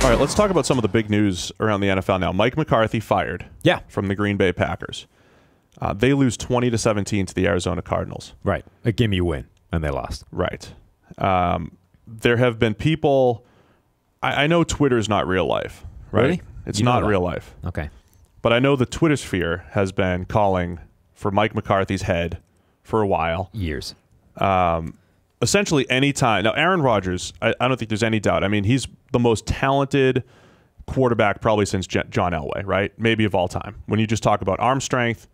All right, let's talk about some of the big news around the NFL now. Mike McCarthy fired from the Green Bay Packers. They lose 20-17 to the Arizona Cardinals. Right. A gimme win, and they lost. Right. There have been people... I know Twitter's not real life, right? Really? It's not real life. Okay. But I know the Twitter sphere has been calling for Mike McCarthy's head for a while. Years. Essentially any time. Now, Aaron Rodgers, I don't think there's any doubt. I mean, he's the most talented quarterback probably since John Elway, right? Maybe of all time. When you just talk about arm strength,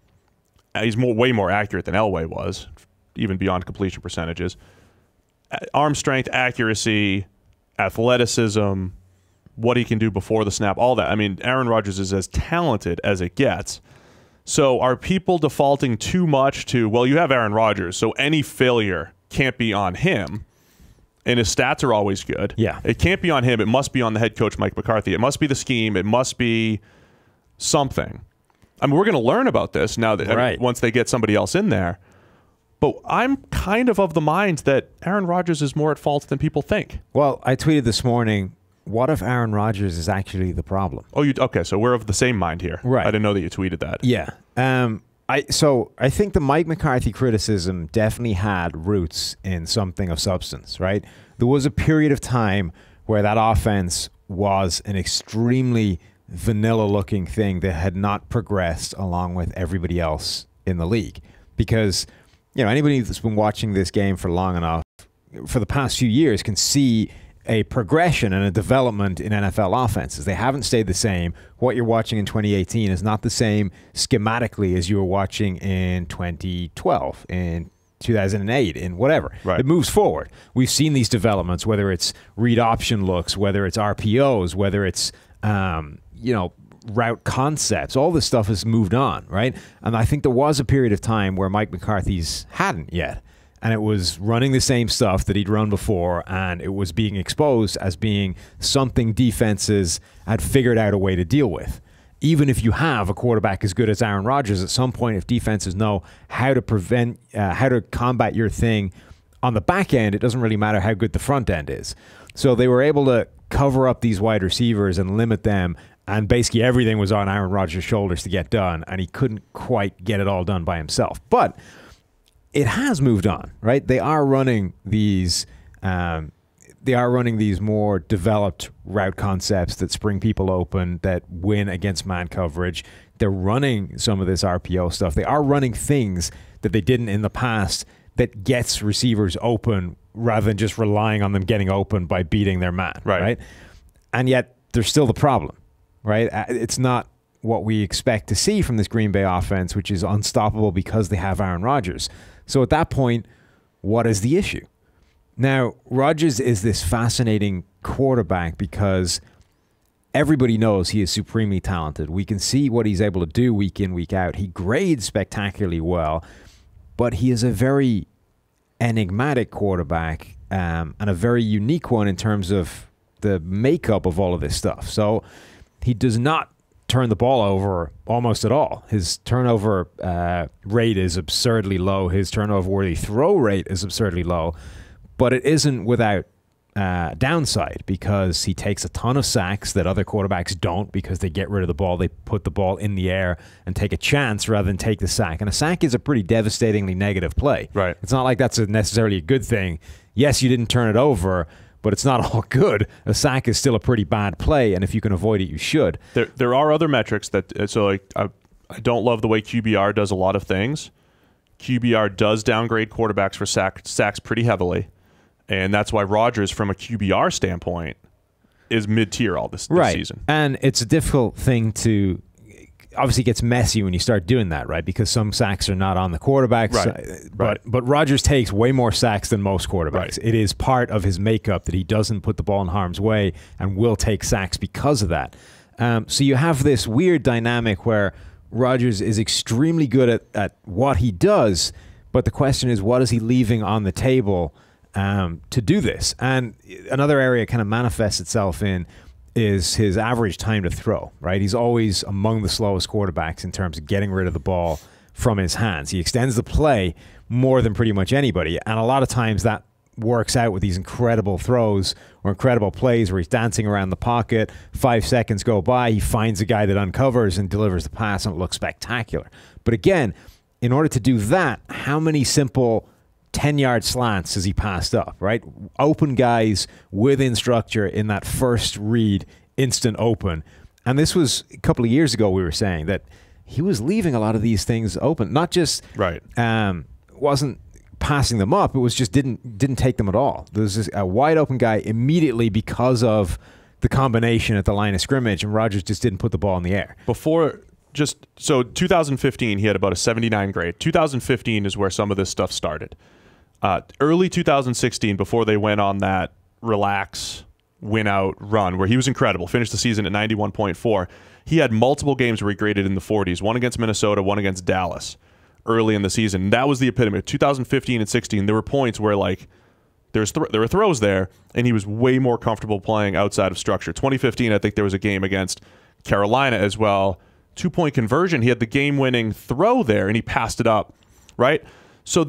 he's way more accurate than Elway was, even beyond completion percentages. Arm strength, accuracy, athleticism, what he can do before the snap, all that. I mean, Aaron Rodgers is as talented as it gets. So are people defaulting too much to, well, you have Aaron Rodgers, so any failure can't be on him, and his stats are always good. Yeah. It can't be on him. It must be on the head coach, Mike McCarthy. It must be the scheme. It must be something. I mean, we're going to learn about this now that once they get somebody else in there. But I'm kind of the mind that Aaron Rodgers is more at fault than people think. Well, I tweeted this morning, what if Aaron Rodgers is actually the problem? Oh, okay, so we're of the same mind here. Right. I didn't know that you tweeted that. Yeah. I think the Mike McCarthy criticism definitely had roots in something of substance, right? There was a period of time where that offense was an extremely vanilla-looking thing that had not progressed along with everybody else in the league. Because, you know, anybody that's been watching this game for long enough, for the past few years, can see a progression and a development in NFL offenses. They haven't stayed the same. What you're watching in 2018 is not the same schematically as you were watching in 2012, in 2008, in whatever. Right. It moves forward. We've seen these developments, whether it's read option looks, whether it's RPOs, whether it's route concepts. All this stuff has moved on, right? And I think there was a period of time where Mike McCarthy's hadn't yet. And it was running the same stuff that he'd run before, and it was being exposed as being something defenses had figured out a way to deal with. Even if you have a quarterback as good as Aaron Rodgers, at some point, if defenses know how to combat your thing on the back end, it doesn't really matter how good the front end is. So they were able to cover up these wide receivers and limit them, and basically everything was on Aaron Rodgers' shoulders to get done, and he couldn't quite get it all done by himself. But it has moved on, right? They are running these more developed route concepts that spring people open, that win against man coverage. They're running some of this RPO stuff. They are running things that they didn't in the past that gets receivers open rather than just relying on them getting open by beating their man, right? And yet there's still the problem, right? It's not what we expect to see from this Green Bay offense, which is unstoppable because they have Aaron Rodgers. So at that point, what is the issue? Now, Rodgers is this fascinating quarterback because everybody knows he is supremely talented. We can see what he's able to do week in, week out. He grades spectacularly well, but he is a very enigmatic quarterback and a very unique one in terms of the makeup of all of this stuff. So he does not turn the ball over almost at all. His turnover rate is absurdly low. His turnover-worthy throw rate is absurdly low. But it isn't without downside because he takes a ton of sacks that other quarterbacks don't because they get rid of the ball. They put the ball in the air and take a chance rather than take the sack. And a sack is a pretty devastatingly negative play. Right. It's not like that's necessarily a good thing. Yes, you didn't turn it over, but it's not all good. A sack is still a pretty bad play, and if you can avoid it, you should. There are other metrics that I don't love the way QBR does a lot of things. QBR does downgrade quarterbacks for sacks pretty heavily, and that's why Rodgers, from a QBR standpoint, is mid-tier all this season. And it's a difficult thing to... Obviously, it gets messy when you start doing that, right? Because some sacks are not on the quarterbacks. But Rodgers takes way more sacks than most quarterbacks. Right. It is part of his makeup that he doesn't put the ball in harm's way and will take sacks because of that. So you have this weird dynamic where Rodgers is extremely good at what he does, but the question is, what is he leaving on the table to do this? And another area kind of manifests itself in is his average time to throw, right? He's always among the slowest quarterbacks in terms of getting rid of the ball from his hands. He extends the play more than pretty much anybody, and a lot of times that works out with these incredible throws or incredible plays where he's dancing around the pocket. 5 seconds go by, he finds a guy that uncovers and delivers the pass, and it looks spectacular. But again, in order to do that, how many simple 10-yard slants has he passed up, right? Open guys within structure in that first read, instant open. And this was a couple of years ago, we were saying that he was leaving a lot of these things open. Not just wasn't passing them up, it was just didn't take them at all. There was a wide open guy immediately because of the combination at the line of scrimmage, and Rodgers just didn't put the ball in the air. So 2015, he had about a 79 grade. 2015 is where some of this stuff started. Early 2016, before they went on that relax, win-out run, where he was incredible, finished the season at 91.4, he had multiple games where he graded in the 40s, one against Minnesota, one against Dallas, early in the season. And that was the epitome. 2015 and 16, there were points where, like, there were throws there, and he was way more comfortable playing outside of structure. 2015, I think there was a game against Carolina as well. 2-point conversion. He had the game-winning throw there, and he passed it up, right? So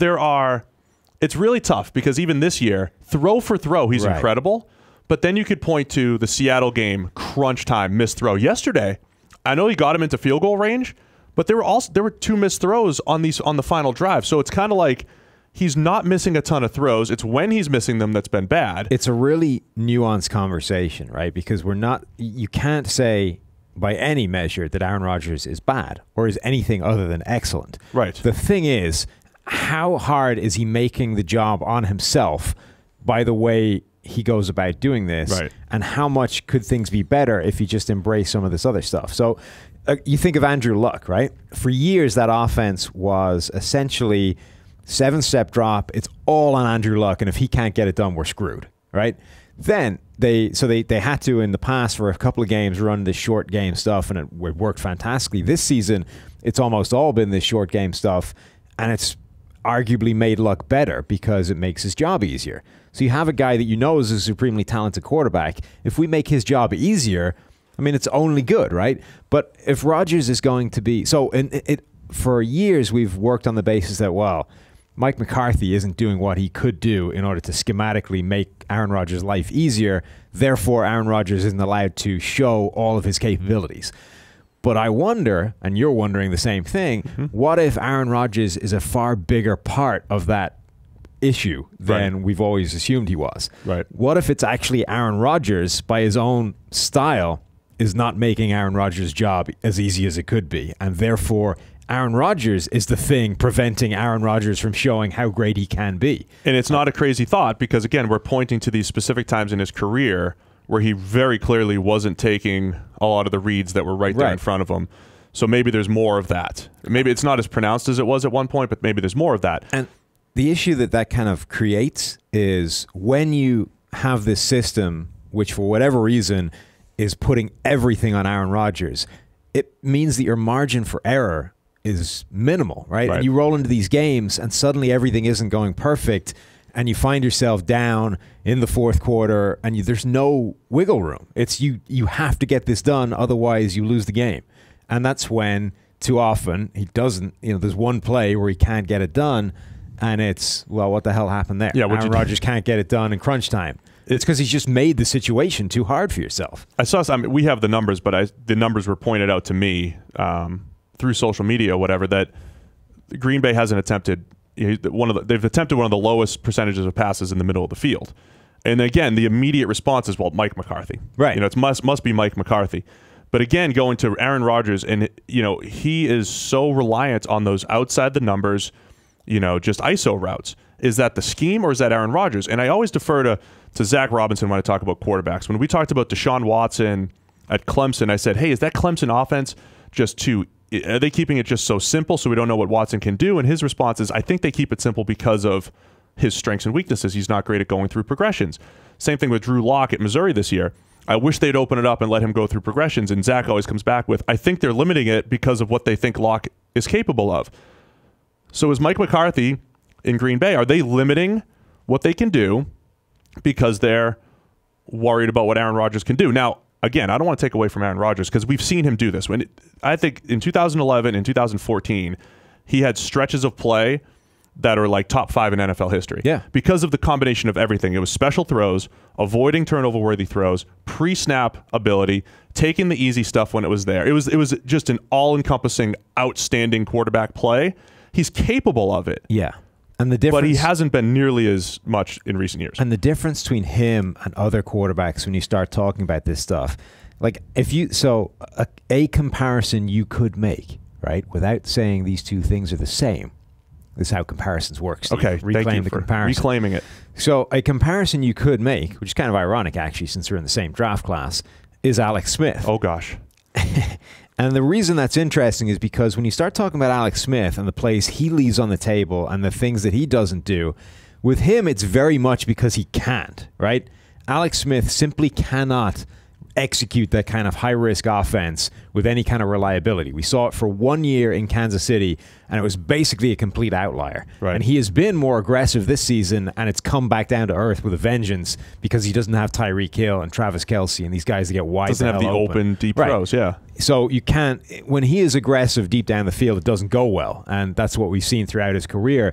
it's really tough because even this year, throw for throw, he's incredible. But then you could point to the Seattle game, crunch time, missed throw. Yesterday, I know he got him into field goal range, but there were 2 missed throws on the final drive. So it's kind of like he's not missing a ton of throws. It's when he's missing them that's been bad. It's a really nuanced conversation, right? Because you can't say by any measure that Aaron Rodgers is bad or is anything other than excellent. Right. The thing is, how hard is he making the job on himself by the way he goes about doing this? Right. And how much could things be better if he just embraced some of this other stuff? So you think of Andrew Luck, right? For years, that offense was essentially 7-step drop. It's all on Andrew Luck, and if he can't get it done, we're screwed, right? Then they had to, in the past, for a couple of games, run this short game stuff, and it worked fantastically. This season, it's almost all been this short game stuff, and it's arguably made Luck better because it makes his job easier. So you have a guy that you know is a supremely talented quarterback. If we make his job easier, I mean, it's only good, right? But if Rodgers is going to be... for years, we've worked on the basis that, well, Mike McCarthy isn't doing what he could do in order to schematically make Aaron Rodgers' life easier. Therefore, Aaron Rodgers isn't allowed to show all of his capabilities. But I wonder, and you're wondering the same thing, what if Aaron Rodgers is a far bigger part of that issue than we've always assumed he was? Right. What if it's actually Aaron Rodgers, by his own style, is not making Aaron Rodgers' job as easy as it could be, and therefore Aaron Rodgers is the thing preventing Aaron Rodgers from showing how great he can be? And it's not a crazy thought because, again, we're pointing to these specific times in his career where he very clearly wasn't taking a lot of the reads that were right there in front of him. So maybe there's more of that. Maybe it's not as pronounced as it was at one point, but maybe there's more of that. And the issue that kind of creates is when you have this system, which for whatever reason is putting everything on Aaron Rodgers, it means that your margin for error is minimal, right? And you roll into these games and suddenly everything isn't going perfect, and you find yourself down in the fourth quarter, and there's no wiggle room. It's you have to get this done, otherwise you lose the game. And that's when, too often, he doesn't, there's one play where he can't get it done, and it's, well, what the hell happened there? Yeah, Aaron Rodgers can't get it done in crunch time. It's because he's just made the situation too hard for yourself. We have the numbers, but the numbers were pointed out to me through social media or whatever, that Green Bay hasn't attempted they've attempted one of the lowest percentages of passes in the middle of the field. And again, the immediate response is, well, Mike McCarthy. Right. It must be Mike McCarthy. But again, going to Aaron Rodgers, and he is so reliant on those outside the numbers, just ISO routes. Is that the scheme or is that Aaron Rodgers? And I always defer to Zach Robinson when I talk about quarterbacks. When we talked about Deshaun Watson at Clemson, I said, hey, is that Clemson offense are they keeping it just so simple so we don't know what Watson can do? And his response is, I think they keep it simple because of his strengths and weaknesses. He's not great at going through progressions. Same thing with Drew Lock at Missouri this year. I wish they'd open it up and let him go through progressions. And Zach always comes back with, I think they're limiting it because of what they think Lock is capable of. So is Mike McCarthy in Green Bay, are they limiting what they can do because they're worried about what Aaron Rodgers can do? Now, again, I don't want to take away from Aaron Rodgers because we've seen him do this. I think in 2011 and 2014, he had stretches of play that are like top 5 in NFL history. Yeah. Because of the combination of everything. It was special throws, avoiding turnover-worthy throws, pre-snap ability, taking the easy stuff when it was there. It was just an all-encompassing, outstanding quarterback play. He's capable of it. Yeah. And the difference, but he hasn't been nearly as much in recent years. And the difference between him and other quarterbacks when you start talking about this stuff, like a comparison you could make, right, without saying these two things are the same. This is how comparisons work, Steve. Okay, Reclaim thank you the for comparison. reclaiming it. So a comparison you could make, which is kind of ironic actually since we're in the same draft class, is Alex Smith. Oh, gosh. And the reason that's interesting is because when you start talking about Alex Smith and the plays he leaves on the table and the things that he doesn't do, with him it's very much because he can't, right? Alex Smith simply cannot execute that kind of high-risk offense with any kind of reliability. We saw it for 1 year in Kansas City, and it was basically a complete outlier. Right. And he has been more aggressive this season, and it's come back down to earth with a vengeance because he doesn't have Tyreek Hill and Travis Kelce and these guys that get wide. Doesn't have the open, deep throws, yeah. So you can't, when he is aggressive deep down the field, it doesn't go well, and that's what we've seen throughout his career.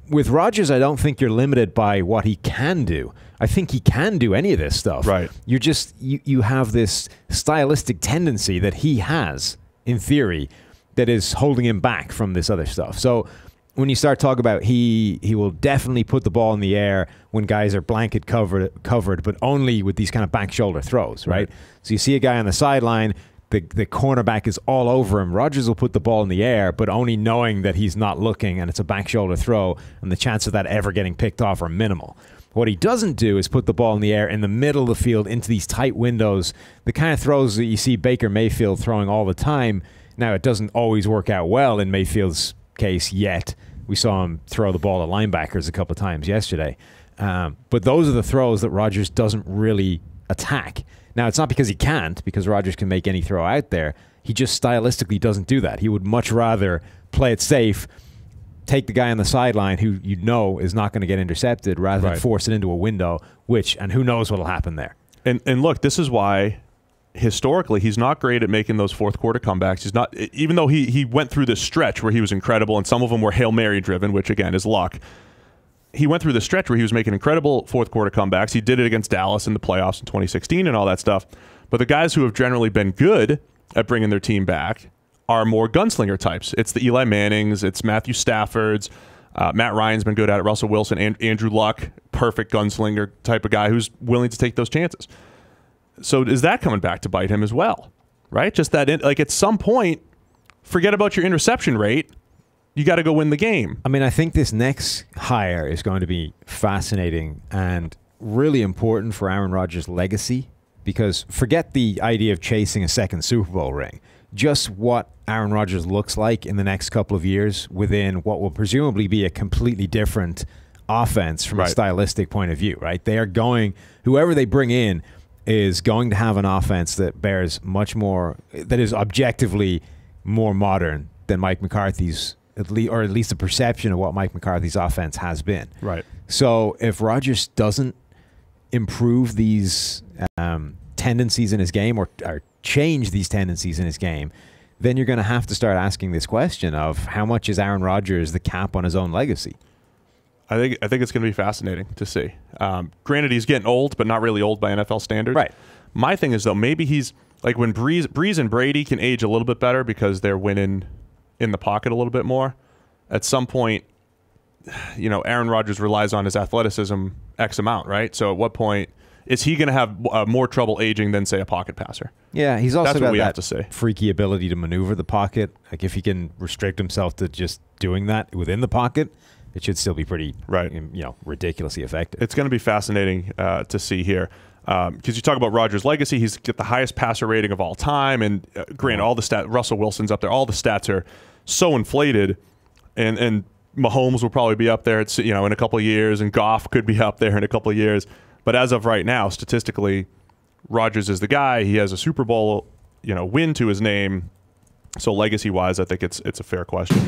With Rodgers, I don't think you're limited by what he can do. I think he can do any of this stuff. Right. You're just you have this stylistic tendency that he has, in theory, that is holding him back from this other stuff. So when you start talking about he will definitely put the ball in the air when guys are blanket covered, but only with these kind of back shoulder throws, right? So you see a guy on the sideline, the cornerback is all over him. Rodgers will put the ball in the air, but only knowing that he's not looking and it's a back shoulder throw, and the chance of that ever getting picked off are minimal. What he doesn't do is put the ball in the air in the middle of the field into these tight windows, the kind of throws that you see Baker Mayfield throwing all the time. Now, it doesn't always work out well in Mayfield's case yet. We saw him throw the ball to linebackers a couple of times yesterday. But those are the throws that Rodgers doesn't really attack. Now, it's not because he can't, because Rodgers can make any throw out there. He just stylistically doesn't do that. He would much rather play it safe, take the guy on the sideline who you know is not going to get intercepted rather than force it into a window, and who knows what will happen there. And look, this is why historically he's not great at making those fourth quarter comebacks. He's not, even though he went through this stretch where he was incredible, and some of them were Hail Mary driven, which again is luck. He went through the stretch where he was making incredible fourth quarter comebacks. He did it against Dallas in the playoffs in 2016 and all that stuff. But the guys who have generally been good at bringing their team back are more gunslinger types. It's the Eli Mannings, it's Matthew Stafford's, Matt Ryan's been good at it, Russell Wilson, Andrew Luck, perfect gunslinger type of guy who's willing to take those chances. So is that coming back to bite him as well, right? Just that, like at some point, forget about your interception rate. You got to go win the game. I mean, I think this next hire is going to be fascinating and really important for Aaron Rodgers' legacy, because forget the idea of chasing a second Super Bowl ring. Just what Aaron Rodgers looks like in the next couple of years within what will presumably be a completely different offense from a stylistic point of view, right? They are going, whoever they bring in is going to have an offense that bears much more, that is objectively more modern than Mike McCarthy's, or at least the perception of what Mike McCarthy's offense has been. Right. So if Rodgers doesn't improve these tendencies in his game or change these tendencies in his game, then you're going to have to start asking this question of how much is Aaron Rodgers the cap on his own legacy? I think it's going to be fascinating to see. Granted, he's getting old, but not really old by NFL standards. Right. My thing is, though, maybe he's like when Breeze and Brady can age a little bit better because they're winning in the pocket a little bit more. At some point, Aaron Rodgers relies on his athleticism X amount, right? So at what point is he going to have more trouble aging than, say, a pocket passer? Yeah, he's also That's got what we that have to say. Freaky ability to maneuver the pocket. Like if he can restrict himself to just doing that within the pocket, it should still be pretty, ridiculously effective. It's going to be fascinating to see here. Because you talk about Rodgers' legacy, he's got the highest passer rating of all time, and granted, all the stats, Russell Wilson's up there. All the stats are so inflated, and Mahomes will probably be up there. It's in a couple of years, and Goff could be up there in a couple of years. But as of right now, statistically, Rodgers is the guy. He has a Super Bowl, win to his name. So legacy-wise, I think it's a fair question.